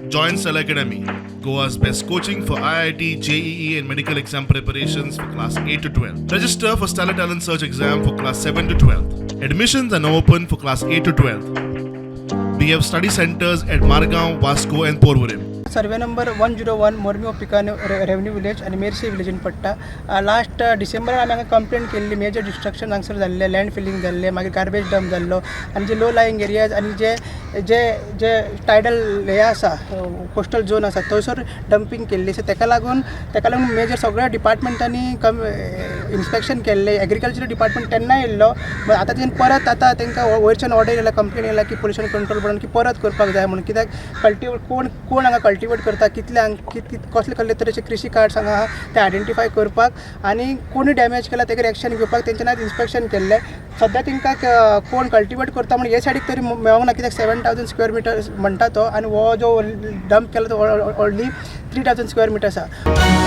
Join Cell Academy, Goa's best coaching for IIT, JEE, and medical exam preparations for class 8 to 12. Register for Stellar Talent Search exam for class 7 to 12. Admissions are now open for class 8 to 12. We have study centers at Margaon, Vasco, and Porvorim. Survey number 101 मोरमी पिकानो revenue village आणि मेरसी विलेजन पडटा. Last December आमी हांगा complaint केल्ली major destruction हांगसर जाल्ले, land feeling जाल्ले, मागीर गार्बेज डंप जाल्लो आनी जे लो लायंग एरियाज आनी जे जे जे टायडल हे आसा कोस्टल झोन आसा थंयसर डंपिंग केल्ली. सो ताका लागून मेजर सगळ्या डिपार्टमेंटांनी इन्स्पेक्शन केल्लें. एग्रीकल्चर डिपार्टमेंट तेन्ना येयल्लो, आतां परत तांकां वयरच्यान ऑर्डर येयला, कंप्लेन येयला की पोल्युशन कंट्रोल बोर्डान की परत करपाक जाय म्हणून. कित्याक कल्टिवेट कोण हांगा कल्टिवेट करता, कसले तरेचे कृषी कार्ड्स हांगा ते आयडेंटिफाय करपाक आनी कोणी डॅमेज केला तेजेर एक्शन घेवपाक तेंच्यान आज इन्स्पेक्शन केल्लें. सद्या तांकां कोण कल्टिवेट करता म्हणून हे सायडीक तरी मेळोंक ना, कित्याक 7,000 स्क्वेअर मिटर्स म्हणटा तो, आनी हो जो डंप केला तो ओन्ली 3,000 स्क्वेअर मिटर्स आसा.